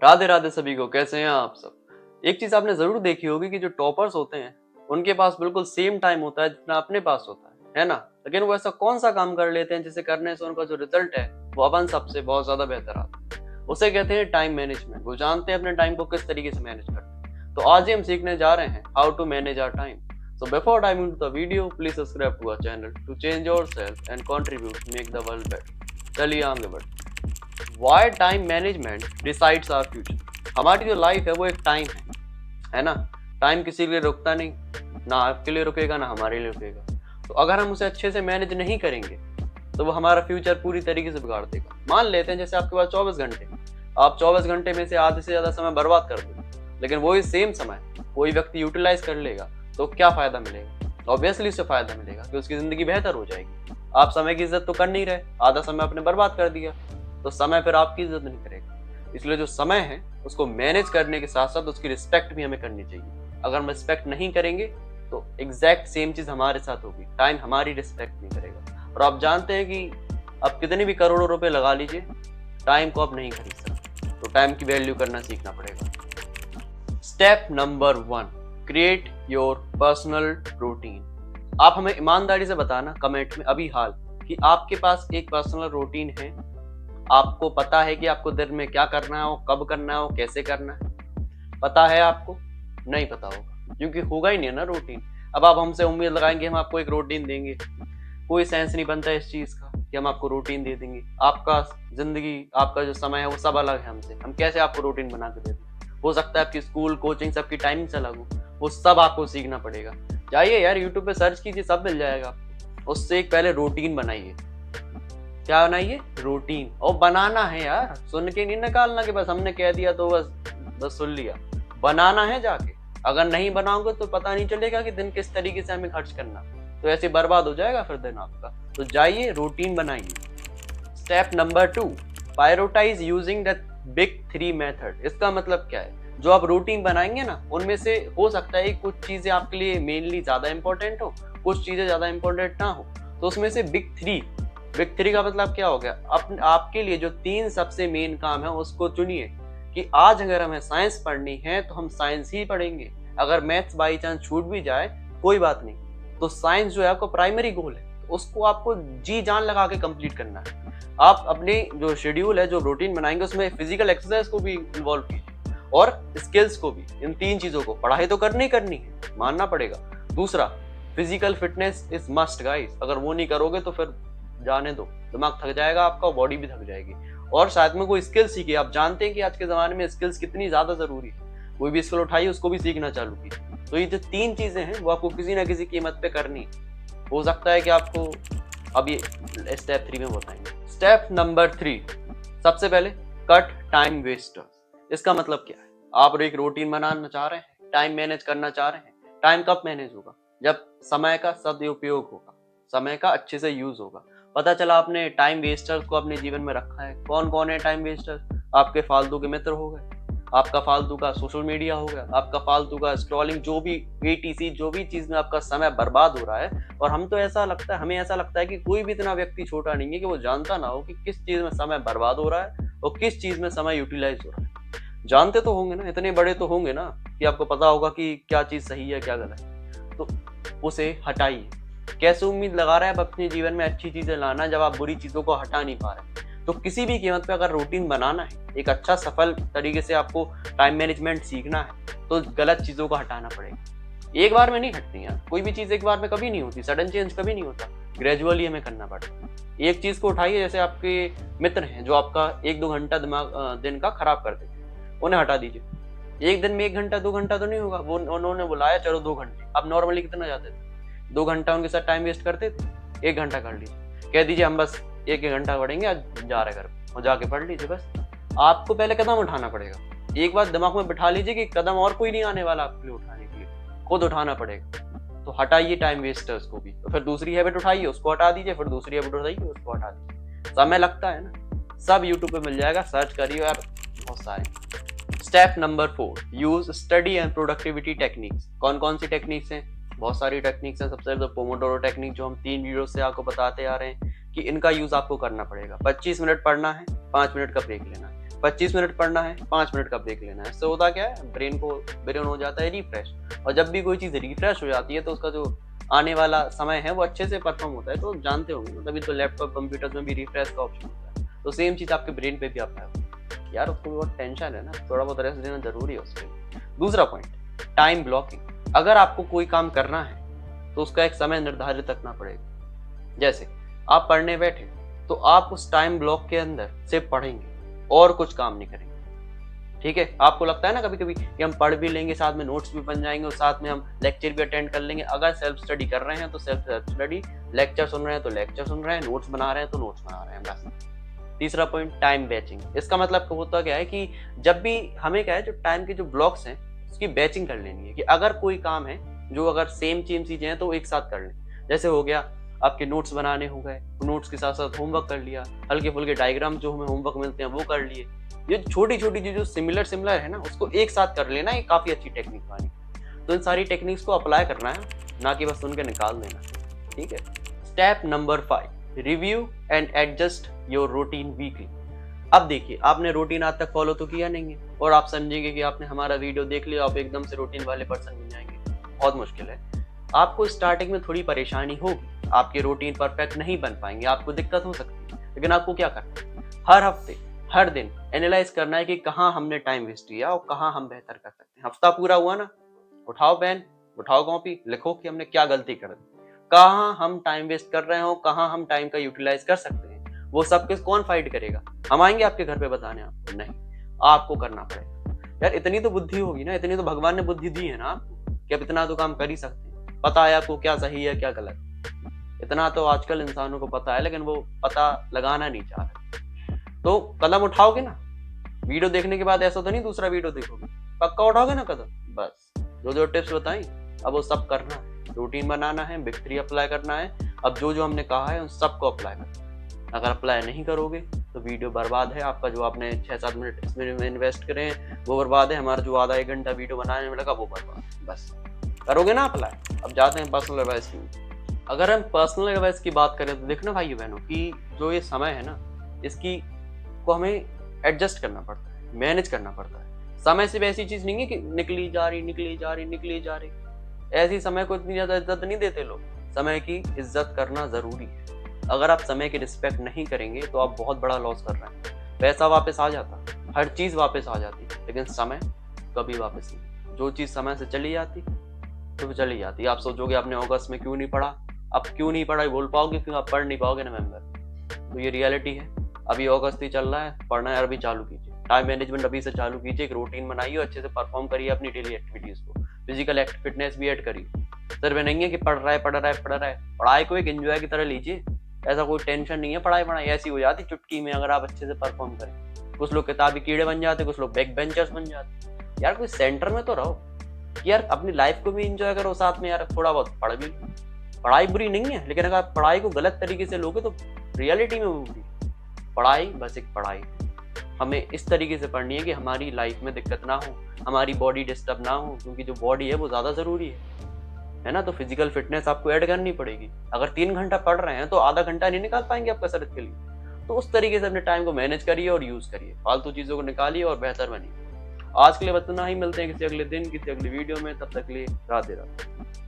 राधे राधे सभी को। कैसे हैं आप सब। एक चीज आपने जरूर देखी होगी कि जो टॉपर्स होते हैं उनके पास बिल्कुल सेम टाइम होता है जितना अपने पास होता है ना। लेकिन वो ऐसा कौन सा काम कर लेते हैं जिसे करने से उनका जो रिजल्ट है वो अपन सबसे बहुत ज्यादा बेहतर आता है। उसे कहते हैं टाइम मैनेजमेंट। वो जानते हैं अपने टाइम को किस तरीके से मैनेज करते हैं। तो आज ही हम सीखने जा रहे हैं how to manage our time. So before diving into the video, please subscribe to our channel to change yourself and contribute to make the world better। चलिए आगे बढ़ते। Why time management decides our future। हमारी जो life है वो एक time है ना। टाइम किसी के लिए रुकता नहीं, ना आपके लिए रुकेगा ना हमारे लिए रुकेगा। तो अगर हम उसे अच्छे से मैनेज नहीं करेंगे तो वो हमारा फ्यूचर पूरी तरीके से बिगाड़ देगा। मान लेते हैं जैसे आपके पास 24 घंटे, आप 24 घंटे में से आधे से ज्यादा समय बर्बाद कर दो, लेकिन वही सेम समय कोई व्यक्ति यूटिलाइज कर लेगा तो क्या फायदा मिलेगा। ऑब्वियसली उससे फायदा मिलेगा कि उसकी जिंदगी बेहतर हो जाएगी। आप समय की इज्जत तो कर नहीं रहे, आधा समय आपने बर्बाद कर दिया, तो समय फिर आपकी इज्जत नहीं करेगा। इसलिए जो समय है उसको मैनेज करने के साथ साथ उसकी रिस्पेक्ट भी हमें करनी चाहिए। अगर हम रिस्पेक्ट नहीं करेंगे तो एग्जैक्ट सेम चीज हमारे साथ होगी, टाइम हमारी रिस्पेक्ट नहीं करेगा। और आप जानते हैं कि आप कितने भी करोड़ों रुपए लगा लीजिए, टाइम को आप नहीं खरीद सकते। तो टाइम की वैल्यू करना सीखना पड़ेगा। Step number 1, create your personal routine. आप हमें ईमानदारी से बताना कमेंट में अभी हाल कि आपके पास एक पर्सनल रूटीन है। आपको पता है कि आपको दिन में क्या करना है, वो कब करना है, वो कैसे करना है। पता है आपको? नहीं पता होगा क्योंकि होगा ही नहीं ना रूटीन। अब आप हमसे उम्मीद लगाएंगे हम आपको एक रूटीन देंगे, कोई सेंस नहीं बनता इस चीज का कि हम आपको रूटीन दे देंगे। आपका जिंदगी, आपका जो समय है वो सब अलग है हमसे। हम कैसे आपको रूटीन बना के दे दें। हो सकता है आपकी स्कूल कोचिंग सबकी टाइमिंग से अलग हो, वो सब आपको सीखना पड़ेगा। जाइए यार यूट्यूब पे सर्च कीजिए, सब मिल जाएगा आपको। उससे एक पहले रूटीन बनाइए। क्या बनाइए? रूटीन। और बनाना है यार, सुन के नहीं निकालना कि बस हमने कह दिया तो बस सुन लिया। बनाना है जाके। अगर नहीं बनाओगे तो पता नहीं चलेगा कि दिन किस तरीके से हमें खर्च करना, तो ऐसे बर्बाद हो जाएगा फिर दिन आपका। तो जाइए रूटीन बनाइए। Step number 2, prioritise using the big 3 method. इसका मतलब क्या है? जो आप रूटीन बनाएंगे ना, उनमें से हो सकता है कुछ चीजें आपके लिए मेनली ज्यादा इंपॉर्टेंट हो, कुछ चीजें ज्यादा इंपॉर्टेंट ना हो। तो उसमें से बिग 3 का मतलब क्या हो गया? आपके लिए जो 3 सबसे मेन काम है उसको चुनिए कि आज अगर हमें साइंस पढ़नी है तो हम साइंस ही पढ़ेंगे। अगर मैथ्स बाई चांस छूट भी जाए कोई बात नहीं, तो साइंस जो है आपका प्राइमरी गोल है, तो उसको आपको जी जान लगा के कंप्लीट करना है। आप अपने जो शेड्यूल है, जो रूटीन बनाएंगे, उसमें फिजिकल एक्सरसाइज को भी इन्वॉल्व कीजिए और स्किल्स को भी। इन 3 चीजों को, पढ़ाई तो करनी करनी है, मानना पड़ेगा। दूसरा, physical fitness is must guys. अगर वो नहीं करोगे तो फिर जाने दो, दिमाग थक जाएगा आपका, बॉडी भी थक जाएगी। और साथ में कोई स्किल सीखिए। आप जानते हैं कि आज के जमाने में स्किल्स कितनी ज्यादा जरूरी है। कोई भी स्किल उठाइए, उसको भी सीखना चालू कीजिए। तो ये जो 3 चीजें हैं वो आपको किसी ना किसी कीमत पे करनी। हो सकता है कि आपको अब ये स्टेप 3 में बताएंगे। स्टेप नंबर 3, सबसे पहले कट टाइम वेस्टर्स। इसका मतलब क्या है? आप एक रूटीन बनाना चाह रहे हैं, टाइम मैनेज करना चाह रहे हैं। टाइम कब मैनेज होगा? जब समय का सदुपयोग होगा, समय का अच्छे से यूज होगा। पता चला आपने टाइम वेस्टर्स को अपने जीवन में रखा है। कौन कौन है टाइम वेस्टर्स? आपके फालतू के मित्र हो गए, आपका फालतू का सोशल मीडिया हो गया, आपका फालतू का स्क्रॉलिंग, जो भी एटीसी, जो भी चीज में आपका समय बर्बाद हो रहा है। और हमें ऐसा लगता है कि कोई भी इतना व्यक्ति छोटा नहीं है कि वो जानता ना हो कि किस चीज में समय बर्बाद हो रहा है और किस चीज में समय यूटिलाइज हो रहा है। जानते तो होंगे ना, इतने बड़े तो होंगे ना कि आपको पता होगा कि क्या चीज सही है क्या गलत है। तो उसे हटाइए। कैसे उम्मीद लगा रहे हैं आप अपने जीवन में अच्छी चीजें लाना जब आप बुरी चीजों को हटा नहीं पा रहे? तो किसी भी कीमत पे अगर रूटीन बनाना है, एक अच्छा सफल तरीके से आपको टाइम मैनेजमेंट सीखना है, तो गलत चीजों को हटाना पड़ेगा। एक बार में नहीं हटती यार, कोई भी चीज एक बार में कभी नहीं होती, सडन चेंज कभी नहीं होता, ग्रेजुअली हमें करना पड़ता है। एक चीज को उठाइए, जैसे आपके मित्र हैं जो आपका 1-2 घंटा दिमाग दिन का खराब कर देते हैं, उन्हें हटा दीजिए। एक दिन में 1 घंटा 2 घंटा तो नहीं होगा। वो उन्होंने बुलाया चलो 2 घंटे, अब नॉर्मली कितना जाते थे? 2 घंटा उनके साथ टाइम वेस्ट करते थे, 1 घंटा कर लीजिए। कह दीजिए हम बस 1 घंटा पढ़ेंगे, आज जा रहे घर और जाके पढ़ लीजिए। बस आपको पहले कदम उठाना पड़ेगा। एक बात दिमाग में बिठा लीजिए कि कदम और कोई नहीं आने वाला आपके लिए उठाने के लिए, खुद उठाना पड़ेगा। तो हटाइए टाइम वेस्टर्स को भी, तो फिर दूसरी हैबिट उठाइए, उसको हटा दीजिए, फिर दूसरी हैबिट उठाइए, उसको हटा दीजिए। समय लगता है ना, सब यूट्यूब पे मिल जाएगा, सर्च करिए यार, बहुत सारे। Step number 4, use study and productivity techniques. कौन कौन सी टेक्निक्स हैं? बहुत सारी टेक्निक्स हैं। सबसे पहले पोमोडोरो टेक्निक, जो हम 3 वीडियो से आपको बताते आ रहे हैं कि इनका यूज आपको करना पड़ेगा। 25 मिनट पढ़ना है, 5 मिनट का ब्रेक लेना है। 25 मिनट पढ़ना है, 5 मिनट का ब्रेक लेना है। इससे होता क्या है, ब्रेन हो जाता है रिफ्रेश, और जब भी कोई चीज़ रिफ्रेश हो जाती है तो उसका जो आने वाला समय है वो अच्छे से परफॉर्म होता है। तो जानते होंगे ना, तभी तो लैपटॉप कंप्यूटर्स में भी रिफ्रेश का ऑप्शन होता है। तो सेम चीज़ आपके ब्रेन पे भी अप्लाई होता है। यार उसको बहुत टेंशन है ना, थोड़ा बहुत रेस्ट देना जरूरी है उसके। दूसरा पॉइंट, टाइम ब्लॉकिंग। अगर आपको कोई काम करना है तो उसका एक समय निर्धारित रखना पड़ेगा। जैसे आप पढ़ने बैठे तो आप उस टाइम ब्लॉक के अंदर सिर्फ पढ़ेंगे और कुछ काम नहीं करेंगे। ठीक है, आपको लगता है ना कभी कभी कि हम पढ़ भी लेंगे, साथ में नोट्स भी बन जाएंगे और साथ में हम लेक्चर भी अटेंड कर लेंगे। अगर सेल्फ स्टडी कर रहे हैं तो सेल्फ स्टडी, लेक्चर सुन रहे हैं तो लेक्चर सुन रहे हैं, नोट्स बना रहे हैं तो नोट्स बना रहे हैं, बस। तीसरा पॉइंट, टाइम बैचिंग। इसका मतलब होता क्या है कि जब भी हमें क्या है, जो टाइम के जो ब्लॉक्स हैं उसकी बैचिंग कर लेनी है। कि अगर कोई काम है जो अगर सेम चीजें हैं तो एक साथ कर लें। जैसे हो गया आपके नोट्स बनाने हो गए, नोट्स के साथ साथ होमवर्क कर लिया, हल्के फुल्के डायग्राम जो हमें होमवर्क मिलते हैं वो कर लिए। ये छोटी छोटी जो सिमिलर है ना, उसको एक साथ कर लेना, ये काफी अच्छी टेक्निक मानी। तो इन सारी टेक्निक्स को अप्लाई करना है, ना कि बस सुन के निकाल देना। ठीक है। Step number 5, review and adjust your routine weekly. अब देखिए, आपने रूटीन आज तक फॉलो तो किया नहीं है और आप समझेंगे कि आपने हमारा वीडियो देख लिया, आप एकदम से रूटीन वाले पर्सन बन जाएंगे। बहुत मुश्किल है। आपको स्टार्टिंग में थोड़ी परेशानी होगी, आपके रूटीन परफेक्ट नहीं बन पाएंगे, आपको दिक्कत हो सकती है। लेकिन आपको क्या करना है, हर हफ्ते हर दिन एनालाइज करना है कि कहाँ हमने टाइम वेस्ट किया और कहाँ हम बेहतर कर सकते हैं। हफ्ता पूरा हुआ ना, उठाओ पेन, उठाओ कॉपी, लिखो कि हमने क्या गलती कर दी, कहाँ हम टाइम वेस्ट कर रहे हो, कहाँ हम टाइम का यूटिलाइज कर सकते हैं। वो सब किस कौन फाइट करेगा? हम आएंगे आपके घर पे बताने? आपको नहीं, आपको करना पड़ेगा। यार इतनी तो बुद्धि होगी ना, इतनी तो भगवान ने बुद्धि दी है ना आपको कि आप इतना तो काम कर ही सकते हैं। पता है आपको क्या सही है क्या गलत, इतना तो आजकल इंसानों को पता है, लेकिन वो पता लगाना नहीं चाह रहे। तो कदम उठाओगे ना, वीडियो देखने के बाद ऐसा तो नहीं दूसरा वीडियो देखोगे, पक्का उठाओगे ना कदम। बस जो जो टिप्स बताई अब वो सब करना है, रूटीन बनाना है, बिग 3 अप्लाई करना है। अब जो जो हमने कहा है उन सबको अप्लाई करना है। अगर अप्लाई नहीं करोगे तो वीडियो बर्बाद है, आपका जो आपने 6-7 मिनट इसमें इन्वेस्ट करे हैं वो बर्बाद है, हमारा जो आधा 1 घंटा वीडियो बनाने में लगा वो बर्बाद। बस करोगे ना अप्लाई। अब जाते हैं पर्सनल एडवाइस की। अगर हम पर्सनल एडवाइस की बात करें तो देखना भाइयों बहनों कि जो ये समय है ना, इसकी को हमें एडजस्ट करना पड़ता है, मैनेज करना पड़ता है। समय सिर्फ ऐसी चीज नहीं है कि निकली जा रही। ऐसी समय को इतनी ज्यादा इज्जत नहीं देते लोग। समय की इज्जत करना जरूरी है। अगर आप समय की रिस्पेक्ट नहीं करेंगे तो आप बहुत बड़ा लॉस कर रहे हैं। पैसा वापस आ जाता, हर चीज वापस आ जाती, लेकिन समय कभी वापस नहीं। जो चीज समय से चली जाती तो वो चली जाती। आप सोचोगे आपने अगस्त में क्यों नहीं पढ़ा, अब क्यों नहीं पढ़ा बोल पाओगे क्यों? आप पढ़ नहीं पाओगे नवंबर। तो ये रियलिटी है। अभी अगस्त ही चल रहा है, पढ़ना है अभी चालू कीजिए। टाइम मैनेजमेंट अभी से चालू कीजिए, एक रूटीन बनाइए, अच्छे से परफॉर्म करिए अपनी डेली एक्टिविटीज को। फिजिकल फिटनेस भी ऐड करिए। सिर्फ नहीं है कि पढ़ रहा है। पढ़ाई को एक एंजॉय की तरह लीजिए। ऐसा कोई टेंशन नहीं है। पढ़ाई ऐसी हो जाती चुटकी में अगर आप अच्छे से परफॉर्म करें। कुछ लोग किताबी कीड़े बन जाते, कुछ लोग बैक बेंचर्स बन जाते। यार कोई सेंटर में तो रहो यार, अपनी लाइफ को भी एंजॉय करो साथ में। यार थोड़ा बहुत पढ़ भी, पढ़ाई बुरी नहीं है, लेकिन अगर आप पढ़ाई को गलत तरीके से लोगे तो रियलिटी में वो बुरी। पढ़ाई बस एक पढ़ाई, हमें इस तरीके से पढ़नी है कि हमारी लाइफ में दिक्कत ना हो, हमारी बॉडी डिस्टर्ब ना हो, क्योंकि जो बॉडी है वो ज्यादा जरूरी है ना। तो फिजिकल फिटनेस आपको ऐड करनी पड़ेगी। अगर 3 घंटा पढ़ रहे हैं तो आधा घंटा नहीं निकाल पाएंगे आप कसरत के लिए। तो उस तरीके से अपने टाइम को मैनेज करिए और यूज करिए, फालतू चीजों को निकालिए और बेहतर बनिए। आज के लिए बस इतना ही, मिलते हैं किसी अगले दिन किसी अगली वीडियो में। तब तक के लिए राधे राधे।